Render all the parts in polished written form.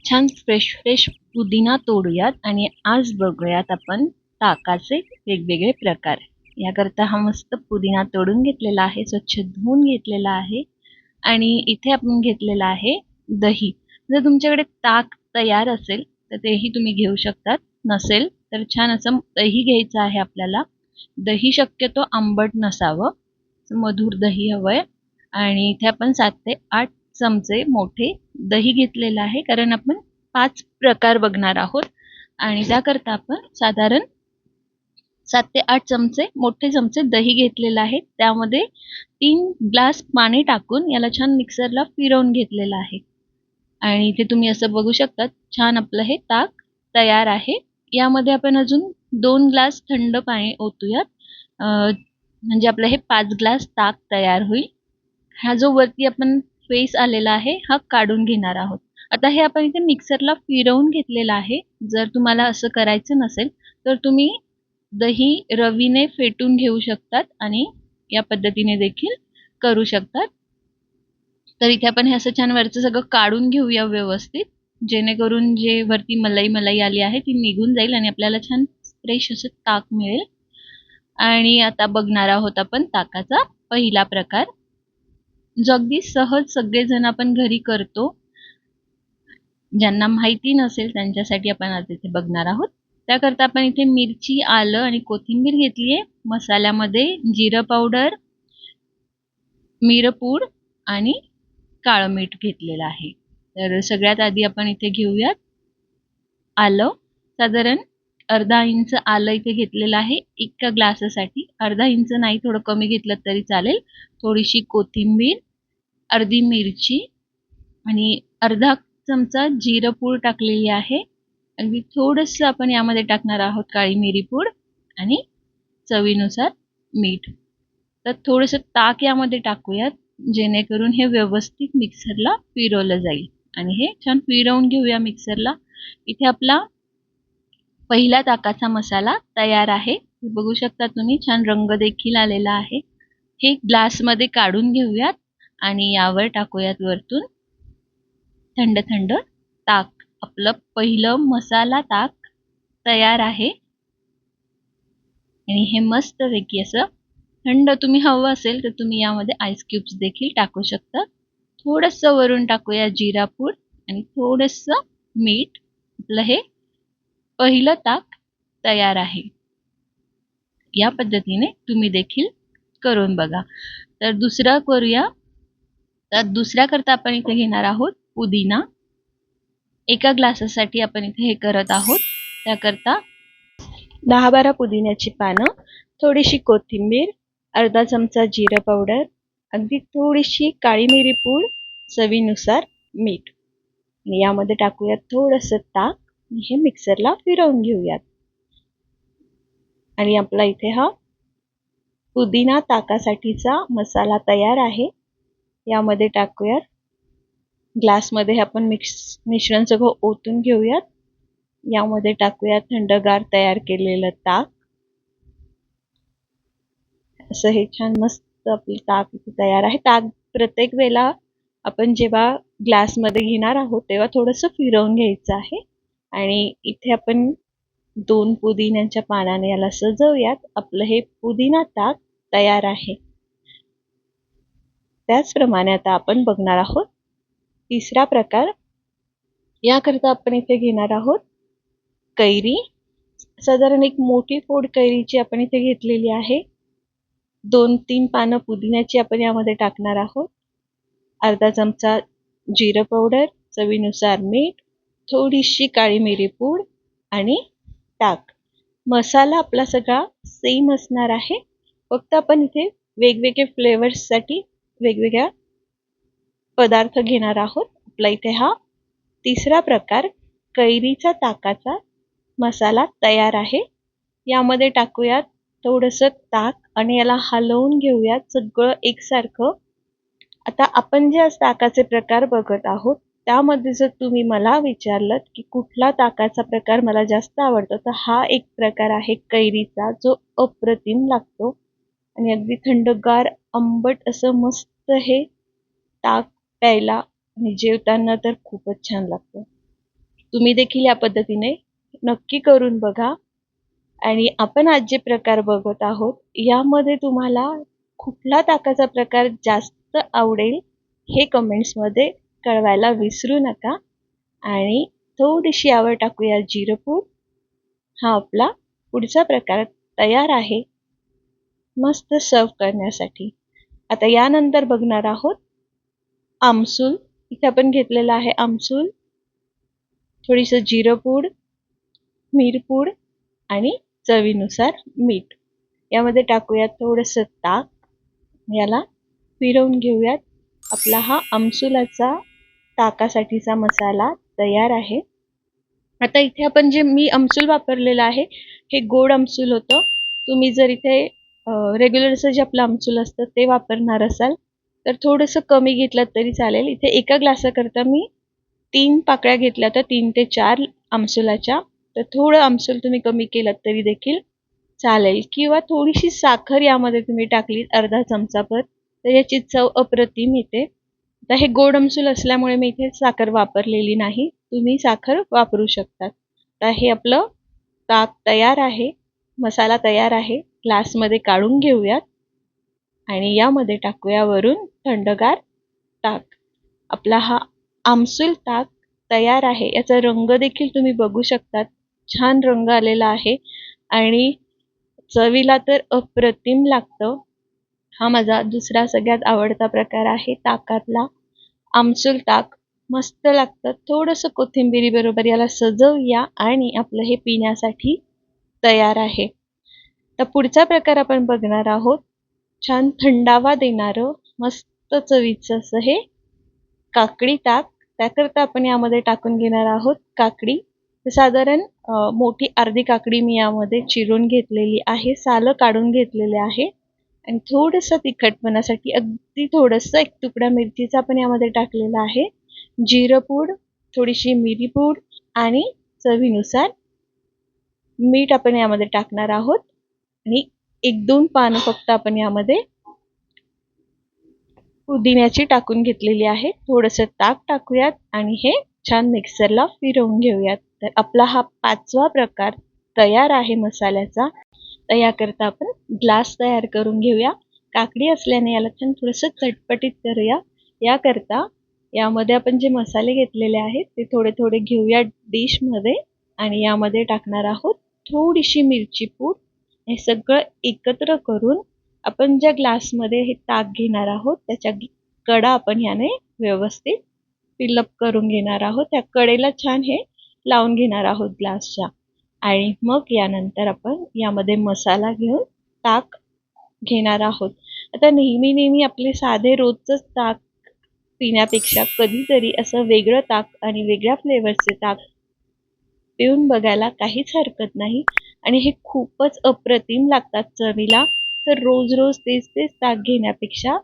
छान fresh fresh पुदिना तोडूयात आणि आज बघूयात आपण ताकाचे वेगवेगळे प्रकार. याकरता हा मस्त पुदिना तोडून घेतलेला आहे, स्वच्छ धुवून घेतलेला आहे आणि इथे आपण घेतलेला आहे दही. जर तुमच्याकडे ताक तयार असेल तर तेही तुम्ही घेऊ शकतात, नसेल तर छान असं दही घ्यायचं आहे आपल्याला. दही शक्यतो आंबट नसावं, मधुर दही हवंय. आणि इथे आपण 7 ते 8 चमचे मोठे दही घेतलेलं आहे, कारण आपण 5 प्रकार बघणार आहोत आणि त्याकरता आपण साधारण 7 ते 8 चमचे मोठे चमचे दही घेतलेलं आहे. त्यामध्ये 3 ग्लास पाणी टाकून याला छान मिक्सरला फिरवून घेतलेलं आहे. आणि इथे तुम्ही असं बघू शकता, छान आपलं हे ताक तयार आहे. यामध्ये आपण अजून 2 ग्लास थंड पाणी ओतूयात, म्हणजे आपलं हे 5 ग्लास ताक तयार होईल. हा जो वरती आपण फेस आलेला आहे हा काढून घेणार आहोत. आता हे आपण इथे मिक्सरला फिरवून घेतलेलं आहे. जर तुम्हाला असं करायचं नसेल तर तुम्ही दही रवीने फेटून घेऊ शकतात आणि या पद्धतीने देखील करू शकतात. तर इथे आपण हे असं छान वरचं सगळं काढून घेऊया व्यवस्थित, जेणेकरून जे वरती मलाई मलाई आली आहे ती निघून जाईल आणि आपल्याला छान फ्रेश असं ताक मिळेल. आणि आता बघणार आहोत आपण ताकाचा पहिला प्रकार, जो अगदी सहज सगळेजण आपण घरी करतो. ज्यांना माहिती नसेल त्यांच्यासाठी आपण आज इथे बघणार आहोत. त्याकरता आपण इथे मिरची, आलं आणि कोथिंबीर घेतली आहे. मसाल्यामध्ये जिरं पावडर, मिरपूड आणि काळं मीठ घेतलेलं आहे. तर सगळ्यात आधी आपण इथे घेऊयात आलं. साधारण अर्धा इंच आलं इथे घेतलेलं आहे एका ग्लासासाठी. अर्धा इंच नाही, थोडं कमी घेतलं तरी चालेल. थोडीशी कोथिंबीर, अर्धी मिरची आणि अर्धा चमचा जिरं पूड टाकलेली आहे. अगदी थोडंसं आपण यामध्ये टाकणार आहोत काळी मिरी पूड आणि चवीनुसार मीठ. तर थोडंसं ताक यामध्ये टाकूयात, जेणेकरून हे व्यवस्थित मिक्सरला फिरवलं जाईल. आणि हे छान फिरवून घेऊया मिक्सरला. इथे आपला पहिला ताकाचा मसाला तयार आहे. बघू शकता तुम्ही, छान रंग देखील आलेला आहे. हे ग्लासमध्ये काढून घेऊयात आणि यावर टाकूयात वरतून थंड थंड ताक. आपलं पहिलं मसाला ताक तयार आहे आणि हे मस्तपैकी असं थंड, तुम्ही हवं असेल तर तुम्ही यामध्ये आईस क्यूब्स देखील टाकू शकता. थोडंसं वरून टाकूया जिरा पूड आणि थोडंसं मीठ. आपलं हे पहिलं ताक तयार आहे. या पद्धतीने तुम्ही देखील करून बघा. तर दुसरं करूया. तर दुसऱ्या करता आपण इथे घेणार आहोत पुदिना. एका ग्लासासाठी आपण इथे हे करत आहोत. त्याकरता 10-12 पुदिन्याची पानं, थोडीशी कोथिंबीर, अर्धा चमचा जिरं पावडर, अगदी थोडीशी काळी मिरी पूड, चवीनुसार मीठ. आणि यामध्ये टाकूयात थोडंसं ताक. हे मिक्सरला फिरवून घेऊयात. आणि आपला इथे हा पुदिना ताकासाठीचा मसाला तयार आहे. यामध्ये टाकूयात. ग्लासमध्ये आपण मिश्रण सगळं ओतून घेऊयात. यामध्ये टाकूयात थंडगार तयार केलेलं ताक. असं हे छान मस्त आपलं ताक इथे तयार आहे. ताक प्रत्येक वेळेला आपण जेव्हा ग्लासमध्ये घेणार आहोत तेव्हा थोडंसं फिरवून घ्यायचं आहे. आणि इथे आपण 2 पुदिन्याच्या पानाने याला सजवूयात. आपलं हे पुदिना ताक तयार आहे. त्याचप्रमाणे आता आपण बघणार आहोत तिसरा प्रकार. याकरता आपण इथे घेणार आहोत कैरी. साधारण एक मोठी फोड कैरीची आपण इथे घेतलेली आहे. 2-3 पानं पुदिन्याची आपण यामध्ये टाकणार आहोत. अर्धा चमचा जिरं पावडर, चवीनुसार मीठ, थोडीशी काळी मिरी पूड आणि ताक. मसाला आपला सगळा सेम असणार आहे, फक्त आपण इथे वेगवेगळे फ्लेवर्ससाठी वेगवेगळ्या पदार्थ घेणार आहोत. आपला इथे हा तिसरा प्रकार कैरीचा ताकाचा मसाला तयार आहे. यामध्ये टाकूयात थोडंसं ताक आणि याला हलवून घेऊयात सगळं एकसारखं. आता आपण जे आज ताकाचे प्रकार बघत आहोत त्यामध्ये जर तुम्ही मला विचारलं की कुठला ताकाचा प्रकार मला जास्त आवडतो, तर हा एक प्रकार आहे कैरीचा, जो अप्रतिम लागतो आणि अगदी थंडगार आंबट असं मस्त हे ताक प्यायला आणि जेवताना तर खूपच छान लागतं. तुम्ही देखील या पद्धतीने नक्की करून बघा. आणि आपण आज जे प्रकार बघत आहोत यामध्ये तुम्हाला कुठला ताकाचा प्रकार जास्त आवडेल हे कमेंट्समध्ये कळवायला विसरू नका. आणि थोडीशी आवड टाकूया जिरपूड. हा आपला पुढचा प्रकार तयार आहे मस्त सर्व करण्यासाठी. आता यानंतर बघणार आहोत आमसूल. इथे आपण घेतलेला आहे आमसूल, थोडीसं जिरपूड, मिरपूड आणि चवीनुसार मीठ. यामध्ये टाकूयात थोडंसं ताक. याला फिरवून घेऊयात. आपला हा आमसुलाचा ताकासाठीचा मसाला तयार आहे. आता इथे आपण जे मी आमसूल वापरलेलं आहे हे गोड आमसूल होतं. तुम्ही जर इथे रेग्युलरचं जे आपलं आमसूल असतं ते वापरणार असाल तर थोडंसं कमी घेतलं तरी चालेल. इथे एका ग्लासाकरता मी 3 पाकळ्या घेतल्या होत्या, 3 ते 4 आमसुलाच्या. तर थोडं आमसूल तुम्ही कमी केलं तरी देखील चालेल, किंवा थोडीशी साखर यामध्ये तुम्ही टाकली अर्धा चमचाभर तर याची चव अप्रतिम येते. आता हे गोड आमसूल असल्यामुळे मी इथे साखर वापरलेली नाही, तुम्ही साखर वापरू शकता. आता हे आपलं ताक तयार आहे, मसाला तयार आहे. ग्लासमध्ये काढून घेऊयात आणि यामध्ये टाकूया वरून थंडगार ताक. आपला हा आमसूल ताक तयार आहे. याचा रंग देखील तुम्ही बघू शकतात, छान रंग आलेला आहे आणि चवीला तर अप्रतिम लागतं. हा माझा दुसरा सगळ्यात आवडता प्रकार आहे ताकातला, आमसूल ताक. मस्त लागतं. थोडंसं कोथिंबिरी बरोबर याला सजवूया आणि आपलं हे पिण्यासाठी तयार आहे. तर पुढचा प्रकार आपण बघणार आहोत छान थंडावा देणारं मस्त चवीचं असं हे काकडी ताक. त्याकरता आपण यामध्ये टाकून घेणार आहोत काकडी. साधारण मोठी अर्धी काकडी मी यामध्ये चिरून घेतलेली आहे, सालं काढून घेतलेले आहे. आणि थोडंसं तिखटपणासाठी अगदी थोडंसं एक तुकडा मिरचीचा पण यामध्ये टाकलेला आहे. जिरपूड, थोडीशी मिरीपूड आणि चवीनुसार मीठ आपण यामध्ये टाकणार आहोत. आणि 1-2 पानं फक्त आपण यामध्ये पुदिन्याची टाकून घेतलेली आहे. थोडंसं ताक टाकूयात आणि हे छान मिक्सरला फिरवून घेऊयात. तर आपला हा 5वा प्रकार तयार आहे मसाल्याचा. तर याकरता आपण ग्लास तयार करून घेऊया. काकडी असल्याने याला छान थोडंसं चटपटीत करूया. याकरता यामध्ये आपण जे मसाले घेतलेले आहेत ते थोडे थोडे घेऊया डिशमध्ये आणि यामध्ये टाकणार आहोत थोडीशी मिरची पूड. हे सगळं एकत्र करून आपण ज्या ग्लासमध्ये हे ताक घेणार आहोत त्याच्या कडा आपण याने व्यवस्थित फिलअप करून घेणार आहोत. त्या कडेला छान हे लावून घेणार आहोत ग्लासच्या. आणि मग यानंतर आपण यामध्ये मसाला घेऊन ताक घेणार आहोत. आता नेहमी आपले साधे रोजचंच ताक पिण्यापेक्षा कधीतरी असं वेगळं ताक आणि वेगळ्या फ्लेवरचे ताक पिऊन बघायला काहीच हरकत नाही. आणि हे खूपच अप्रतिम लागतात चवीला. तर रोज तेच ताक घेण्यापेक्षा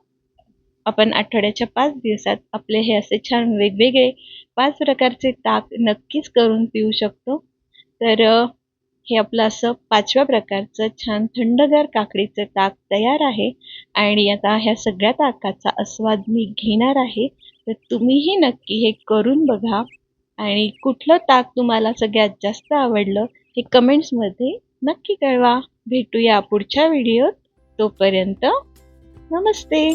आपण आठवड्याच्या 5 दिवसात आपले हे असे छान वेगवेगळे 5 प्रकारचे ताक नक्कीच करून पिऊ शकतो. तर हे आपलं असं 5व्या प्रकारचं छान थंडगार काकडीचं ताक तयार आहे. आणि आता ह्या सगळ्या ताकाचा आस्वाद मी घेणार आहे. तर तुम्हीही नक्की हे करून बघा. आणि कुठलं ताक तुम्हाला सगळ्यात जास्त आवडलं हे कमेंट्समध्ये नक्की कळवा. भेटूया पुढच्या व्हिडिओत. तोपर्यंत नमस्ते.